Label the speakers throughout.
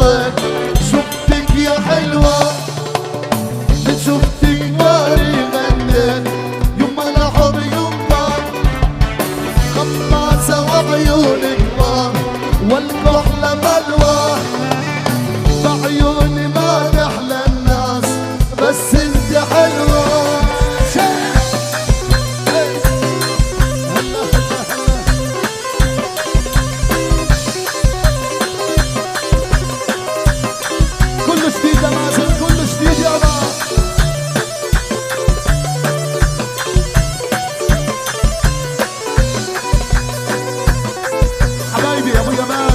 Speaker 1: مرت شفتك يا حلوة شفتك واري غنت يما الحب يما غماسة وعيونك ما والكحلة ملوى بعيوني ما تحلى الناس بس انت حلوة كله جديد يا مازن كله جديد يا با حبايبي ابو جمال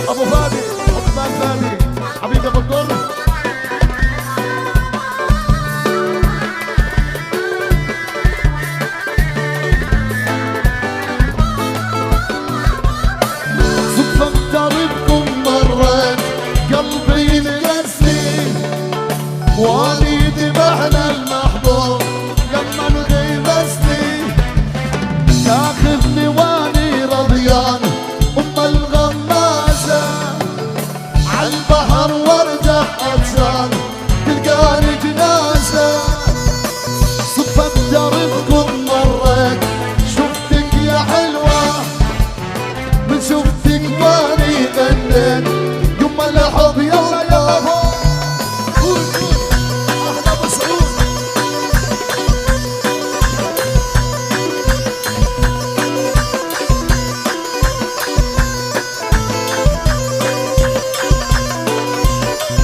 Speaker 1: ابو فادي عثمان فادي حبيبي ابو الدر صدفة بطريقكم مرت قلبي نقسي واني بحنا المحبوب لما نغيب اسني تاخذني واني رضيان ام الغمازه عالبحر وارجع عطشان تلقاني جنازه صدفه بدربكم مرت شفتك يا حلوه من شفتك واني غنيت يم الحب يلا يا ابو احلى ابو سعود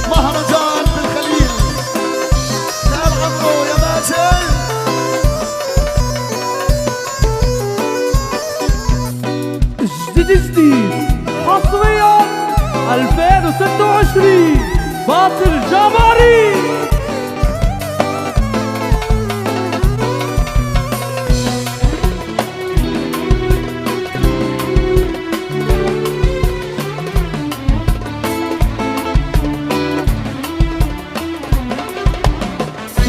Speaker 1: مهرجان بالخليل تعال عمرو يا مازن
Speaker 2: جديد حصريا 2026 باطل جماري.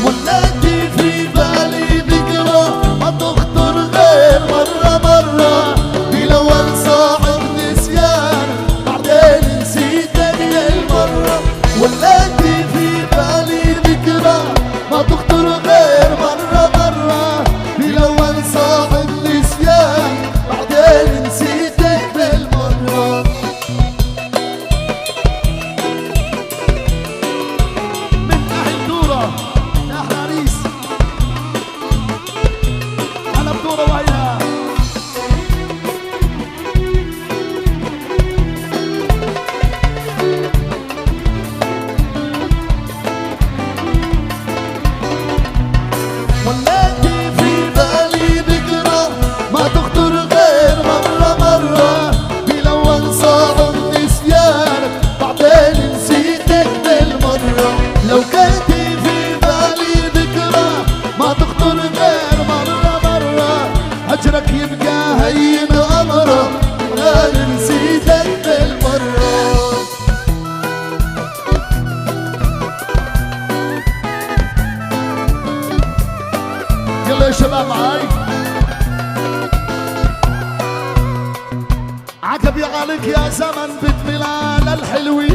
Speaker 1: ولاتي في بالي ذكرى ما تخطر غير مرة مرة بلون صاحب نسيان بعدين نسيتك للمرة ولاتي في بالي ذكرى ما تخطر غير مرة مرة بلون صاحب نسيان بعدين نسيتك للمرة من أهل دورة يا أحلى عريس أنا بدورة وهيها ولاتي في بالي ذكرى ما تخطر غير مرة مرة بلون صار نسيانك بعدين نسيتك بالمرة لو كنتي في بالي ذكرى ما تخطر غير مرة مرة أجرك يبقى هين أمره غير نسيتك بالمرة يلا يا شباب معاي عجبي عليك يا زمن بنت بلال الحلوي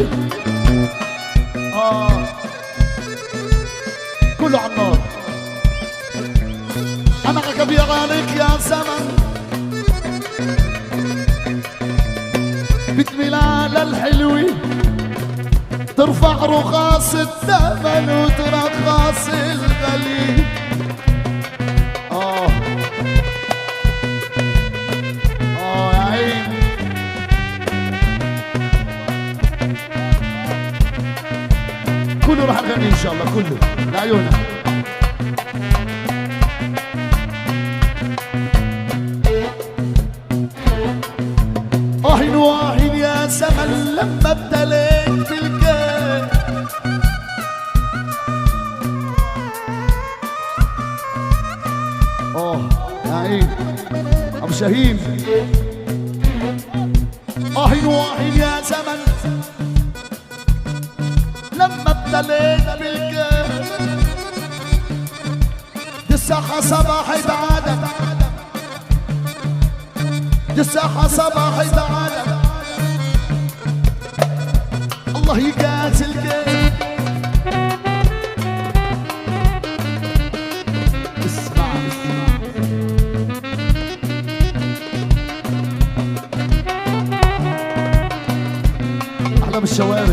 Speaker 1: كله على النار انا عجبي عليك يا زمن بنت بلال الحلوي ترفع رخاص الثمن وترخص الغلي يا عيني كله راح اغني ان شاء الله كله لعيونك واحد واحد يا زمن لما ابتليت في الكون يا عيني ابو شاهين واحد واحد يا زمن لما ابتليت بالكون دي الساحة صباحت عادة دي الساحة صباحت عادة الله يقاتلك. اسمع احلى بالشوارع.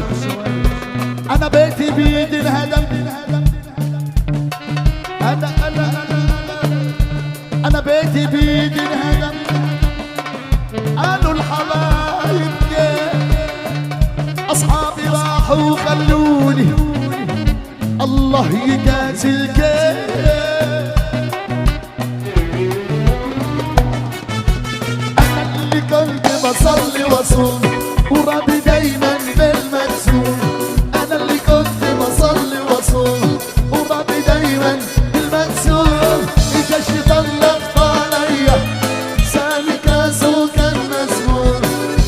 Speaker 1: انا بيتي بيدي انهدم، انا بيتي بيدي انهدم. قالوا الحبايب اصحابي راحوا وخلوني، الله يقاتلك. انا اللي كنت بصلي واصوم وراضي دايما بالمكسوم، انا اللي كنت بصلي واصوم وراضي دايما بالمكسوم. اجا الشيطان لف عليا سامي كاسه كان مسمور،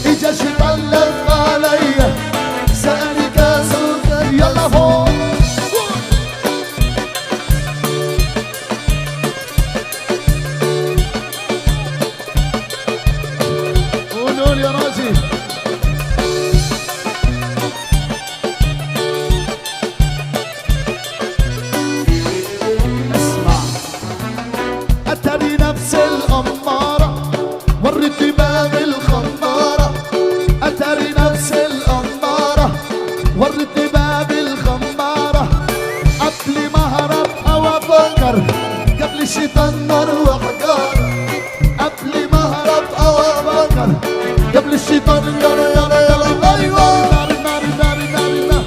Speaker 1: اجا الشيطان لف عليا سامي كاسه كان. يلا فوق قولوا يا راجل. اتاري نفس الأمارة ورتني باب الخمارة، اتاري نفس الأمارة ورتني باب الخمارة. قبل ما اهرب او افكر قبل الشيطان نار وحجار، قبل ما اهرب او افكر قبل الشيطان نار. يلا يلا ايوه نار نار نار نار نار.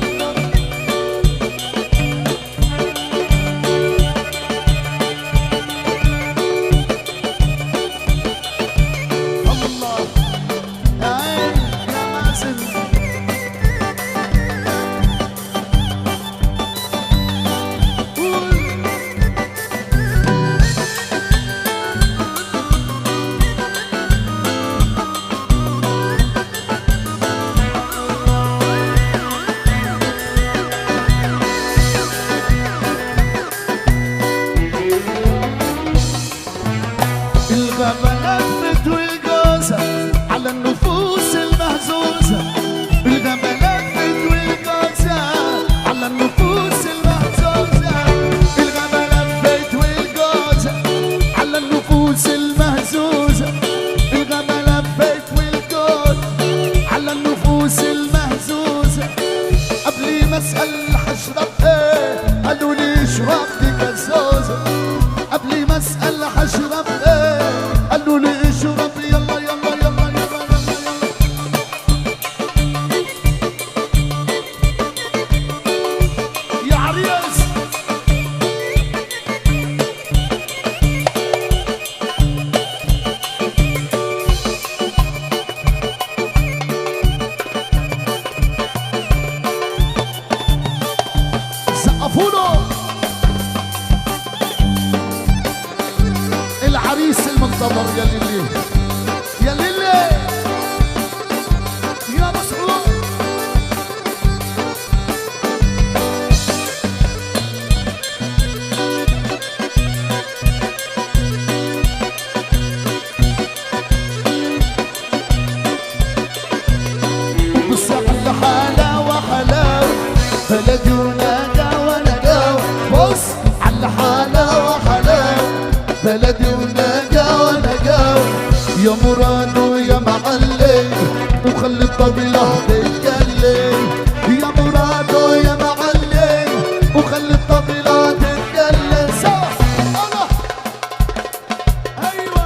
Speaker 1: الغابة لفت والجوزة على النفوس المهزوزة، الغابة لفت والجوزة على النفوس المهزوزة، الغابة لفت والجوزة على النفوس المهزوزة، الغابة لفت والجوزة على النفوس المهزوزة. قبل ما اسأل هشرب ايه قالوا لي شربت كزوزة، قبل ما اسأل هشرب ايه قالوا لي اشرب. يلا يلا يلا يلا يلا يا عريس. سقفوا له العريس المنتظر. يا ليلي يا ليلي يا مسعود. بص على حلاوة حلاوة بلدي ونقاوة نقاوة، بص على حلاوة حلاوة بلدي ونقاوة نقاوة. يا مراد ويا معلم وخلي الطبلة تتكلم، يا مراد ويا معلم وخلي الطبلة تتكلم. سوا الله ايوه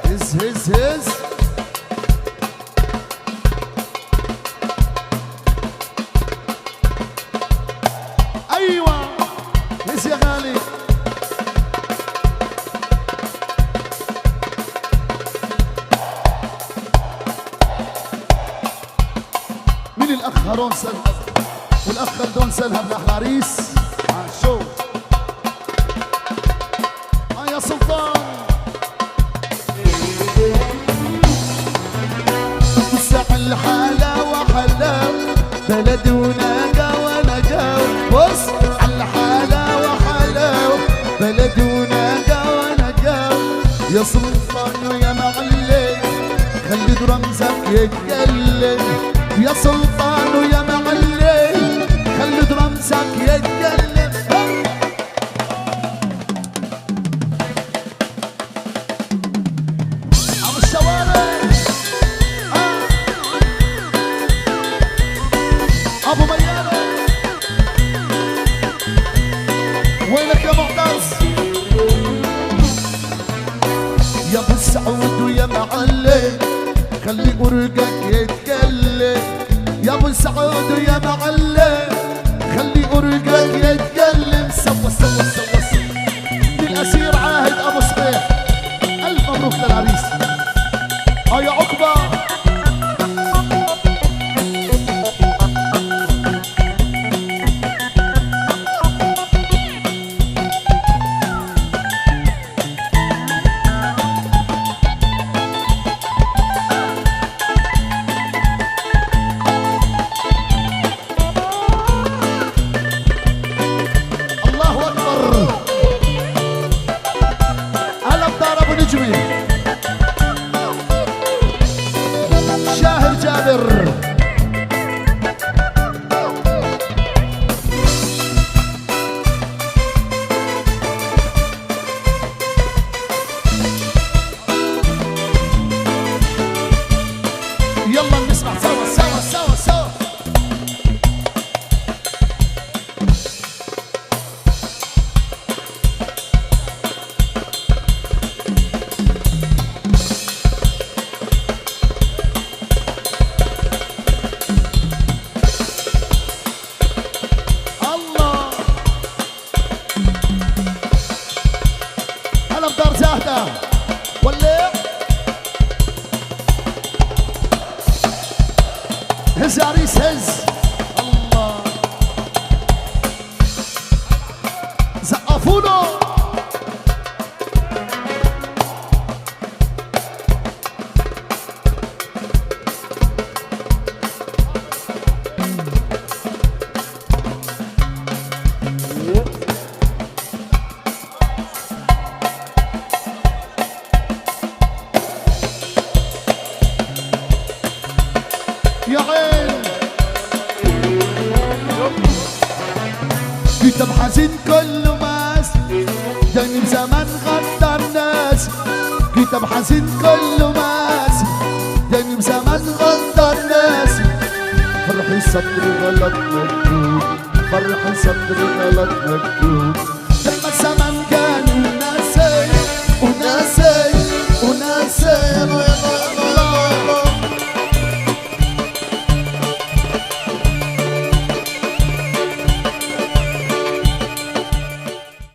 Speaker 1: هز هز هز. ايوه هز يا غالي. مين الاخ هارون سلهب والاخ خلدون سلهب العريس؟ شو يا سلطان. بص الحلاوة حلاوة بلدي ونقاوة نقاوة، بص على الحلاوة حلاوة بلدي ونقاوة نقاوة. يا سلطان ويا معلم خلي خلي رمزك يتكلم يا سلطان ويا معلم، خلي رمزك يتكلم. ابو الشوارع ابو ميانه، وينك يا معتز؟ يا ابو السعود ويا معلم، خلي ورقك يتكلم يا ابو سعود ويا معلم، خلي ورقك يتكلم. سوا سوا سوا سوا للاسير عاهد ابو صبيح، الف مبروك للعريس. يا عقبه شاهر جابر، يلا نسمع سوا سوا سوا سوا. دار زاهدة ولع هز يا عريس هز. الله زقفونا يا عين. كتاب حزين كله ماس جاي زمان غدى الناس، كتاب حزين كله ماس جاي زمان غدى الناس. فرح الصدر غلط مكتوب، فرح الصدر غلط مكتوب، زي ما الزمن